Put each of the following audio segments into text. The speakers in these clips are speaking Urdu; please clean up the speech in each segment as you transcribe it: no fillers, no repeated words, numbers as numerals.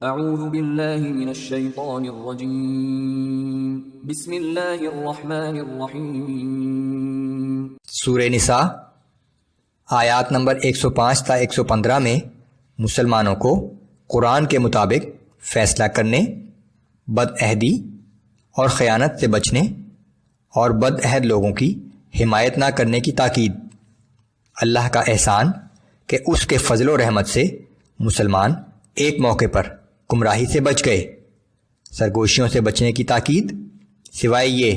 اعوذ باللہ من الشیطان الرجیم بسم اللہ الرحمن الرحیم۔ سورہ نساء آیات نمبر 105 تا 115 میں مسلمانوں کو قرآن کے مطابق فیصلہ کرنے، بد عہدی اور خیانت سے بچنے اور بد عہد لوگوں کی حمایت نہ کرنے کی تاکید۔ اللہ کا احسان کہ اس کے فضل و رحمت سے مسلمان ایک موقع پر گمراہی سے بچ گئے، سرگوشیوں سے بچنے کی تاکید، سوائے یہ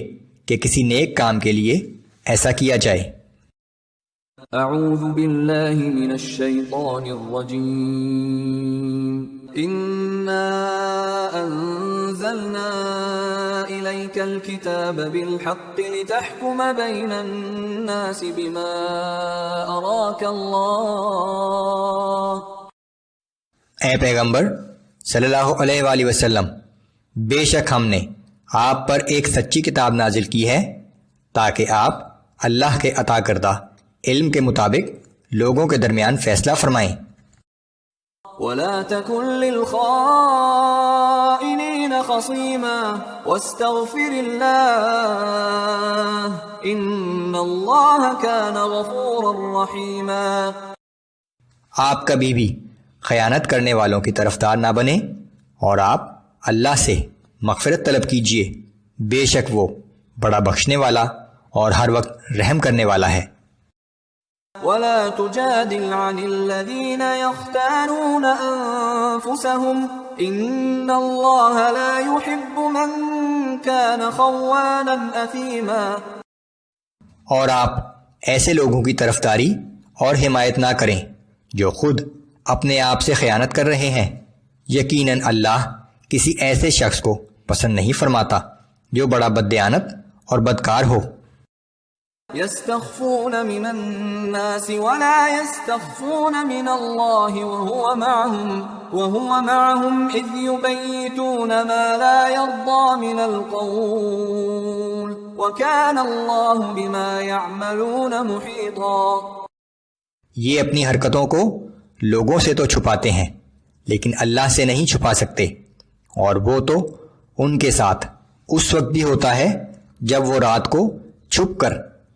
کہ کسی نیک کام کے لیے ایسا کیا جائے۔ اعوذ باللہ من الشیطان الرجیم۔ انا انزلنا الیک الکتاب بالحق لتحکم بین الناس بما اراک اللہ۔ اے پیغمبر صلی اللہ علیہ وآلہ وسلم، بے شک ہم نے آپ پر ایک سچی کتاب نازل کی ہے تاکہ آپ اللہ کے عطا کردہ علم کے مطابق لوگوں کے درمیان فیصلہ فرمائیں۔ وَلَا تَكُنْ لِلْخَائِنِينَ خَصِيمًا وَاسْتَغْفِرِ اللَّهَ إِنَّ اللَّهَ كَانَ غَفُورًا رَحِيمًا۔ آپ کبھی بھی خیانت کرنے والوں کی طرفدار نہ بنیں اور آپ اللہ سے مغفرت طلب کیجئے، بے شک وہ بڑا بخشنے والا اور ہر وقت رحم کرنے والا ہے۔ وَلَا تُجَادِلْ عَنِ الَّذِينَ يَخْتَانُونَ أَنفُسَهُمْ إِنَّ اللَّهَ لَا يُحِبُّ مَنْ كَانَ خَوَّانًا أَثِيمًا۔ اور آپ ایسے لوگوں کی طرفداری اور حمایت نہ کریں جو خود اپنے آپ سے خیانت کر رہے ہیں، یقیناً اللہ کسی ایسے شخص کو پسند نہیں فرماتا جو بڑا بددیانت اور بدکار ہو۔ يستخفون من الناس ولا يستخفون من الله وهو معهم إذ يبيتون ما لا يرضى من القول وكان الله بما يعملون محيطا۔ یہ اپنی حرکتوں کو لوگوں سے تو چھپاتے ہیں لیکن اللہ سے نہیں چھپا سکتے، اور وہ تو ان کے ساتھ اس وقت بھی ہوتا ہے جب وہ رات کو چھپ کر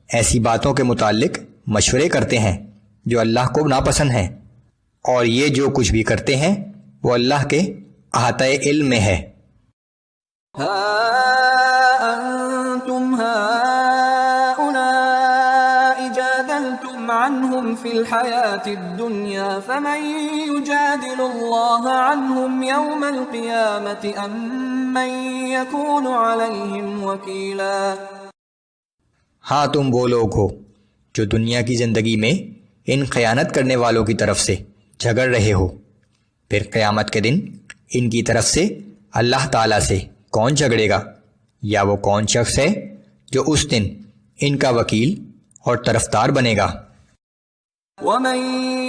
ایسی باتوں کے متعلق مشورے کرتے ہیں جو اللہ کو ناپسند ہیں، اور یہ جو کچھ بھی کرتے ہیں وہ اللہ کے احاطہ علم میں ہے۔ ها أنتم هؤلاء جادلتم عنهم في الحياة الدنيا فمن يجادل الله عنهم يوم القيامة أم من يكون عليهم وكيلا۔ ہاں تم وہ لوگ ہو جو دنیا کی زندگی میں ان خیانت کرنے والوں کی طرف سے جھگڑ رہے ہو، پھر قیامت کے دن ان کی طرف سے اللہ تعالیٰ سے کون جھگڑے گا، یا وہ کون شخص ہے جو اس دن ان کا وکیل اور طرفدار بنے گا۔ وَمَن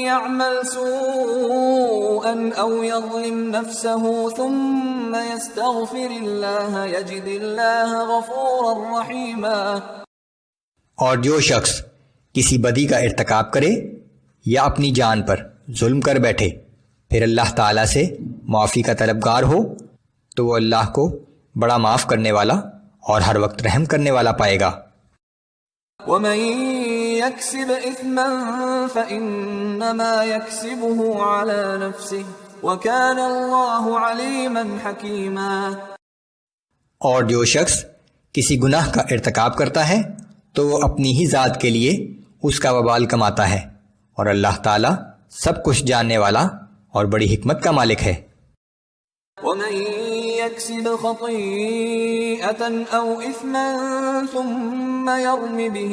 يَعْمَلْ سُوءًا أَوْ يَظْلِمْ نَفْسَهُ ثُمَّ يَسْتَغْفِرِ اللَّهَ يَجِدِ اللَّهَ غَفُورًا رَحِيمًا۔ اور جو شخص کسی بدی کا ارتکاب کرے یا اپنی جان پر ظلم کر بیٹھے پھر اللہ تعالیٰ سے معافی کا طلبگار ہو تو وہ اللہ کو بڑا معاف کرنے والا اور ہر وقت رحم کرنے والا پائے گا۔ وَمَن يَكْسِبْ إِثْمًا فَإِنَّمَا يَكْسِبُهُ عَلَى نَفْسِهِ وَكَانَ اللَّهُ عَلِيمًا حَكِيمًا۔ اور جو شخص کسی گناہ کا ارتکاب کرتا ہے تو وہ اپنی ہی ذات کے لیے اس کا وبال کماتا ہے، اور اللہ تعالیٰ سب کچھ جاننے والا اور بڑی حکمت کا مالک ہے۔ وَمَن يَكْسِبْ خَطِيئَةً أَوْ إِثْمًا ثُمَّ يَرْمِ بِهِ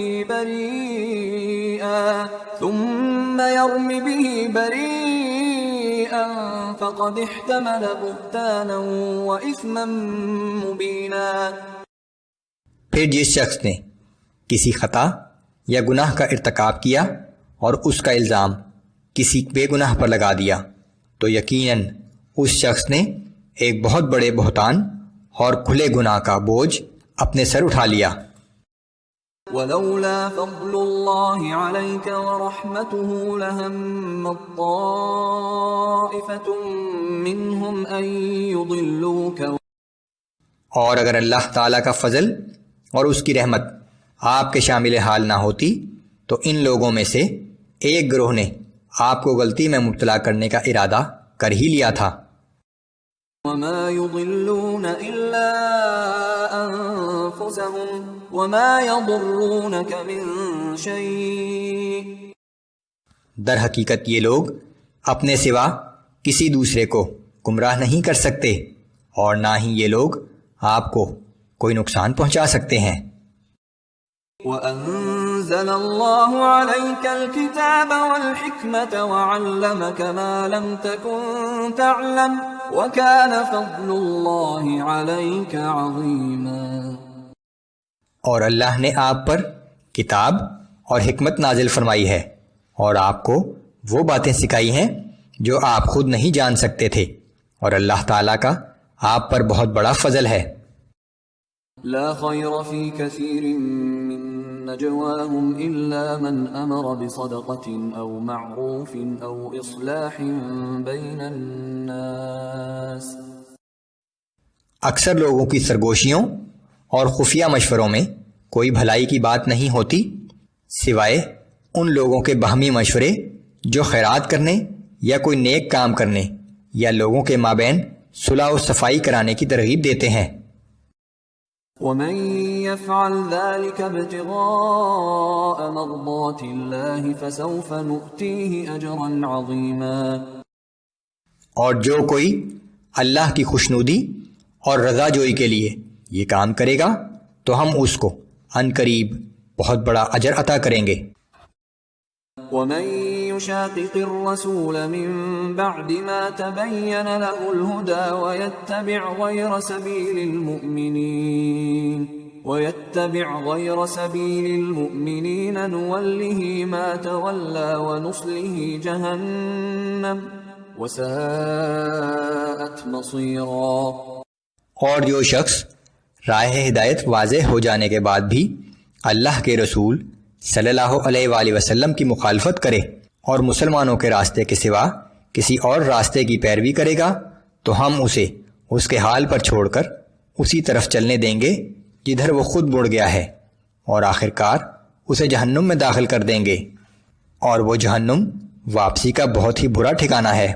بَرِيئًا فَقَدِ احْتَمَلَ بُهْتَانًا وَإِثْمًا مُبِينًا۔ پھر جس شخص نے کسی خطا یا گناہ کا ارتکاب کیا اور اس کا الزام کسی بے گناہ پر لگا دیا تو یقیناً اس شخص نے ایک بہت بڑے بہتان اور کھلے گناہ کا بوجھ اپنے سر اٹھا لیا۔ ولولا فضل الله عليك ورحمته لهم طائفة منهم أن يضلوك. اور اگر اللہ تعالیٰ کا فضل اور اس کی رحمت آپ کے شامل حال نہ ہوتی تو ان لوگوں میں سے ایک گروہ نے آپ کو غلطی میں مبتلا کرنے کا ارادہ کر ہی لیا تھا. وما يضلون إلا أنفسهم وما يضرونك من شيء. در حقیقت یہ لوگ اپنے سوا کسی دوسرے کو گمراہ نہیں کر سکتے اور نہ ہی یہ لوگ آپ کو کوئی نقصان پہنچا سکتے ہیں. وأنزل الله عليك الكتاب والحكمة وعلمك ما لم تكن تعلم وكان فضل الله عليك عظيما. اور اللہ نے آپ پر کتاب اور حکمت نازل فرمائی ہے اور آپ کو وہ باتیں سکھائی ہیں جو آپ خود نہیں جان سکتے تھے اور اللہ تعالیٰ کا آپ پر بہت بڑا فضل ہے. لا خير في كثير من نجواهم إلا من أمر بصدقة أو معروف أو إصلاح بين الناس. اکثر لوگوں کی سرگوشیوں اور خفیہ مشوروں میں کوئی بھلائی کی بات نہیں ہوتی سوائے ان لوگوں کے باہمی مشورے جو خیرات کرنے یا کوئی نیک کام کرنے یا لوگوں کے مابین صلح و صفائی کرانے کی ترغیب دیتے ہیں. ومن يفعل ذلك ابتغاء مرضات الله فسوف نؤتيه أجرا عظيما. اور جو کوئی اللہ کی خوشنودی اور رضا جوئی کے لیے یہ کام کرے گا تو ہم اس کو عن قریب بہت بڑا اجر عطا کریں گے. ومن يشاقق الرسول من بعد ما تبين له الهدى ويتبع غير سبيل المؤمنين نوله ما تولى ونصله جهنم وساءت مصيرا. اور جو شخص راہ ہدایت واضح ہو جانے کے بعد بھی اللہ کے رسول صلی اللہ علیہ وآلہ وسلم کی مخالفت کرے اور مسلمانوں کے راستے کے سوا کسی اور راستے کی پیروی کرے گا تو ہم اسے اس کے حال پر چھوڑ کر اسی طرف چلنے دیں گے جدھر وہ خود مڑ گیا ہے اور آخر کار اسے جہنم میں داخل کر دیں گے اور وہ جہنم واپسی کا بہت ہی برا ٹھکانہ ہے.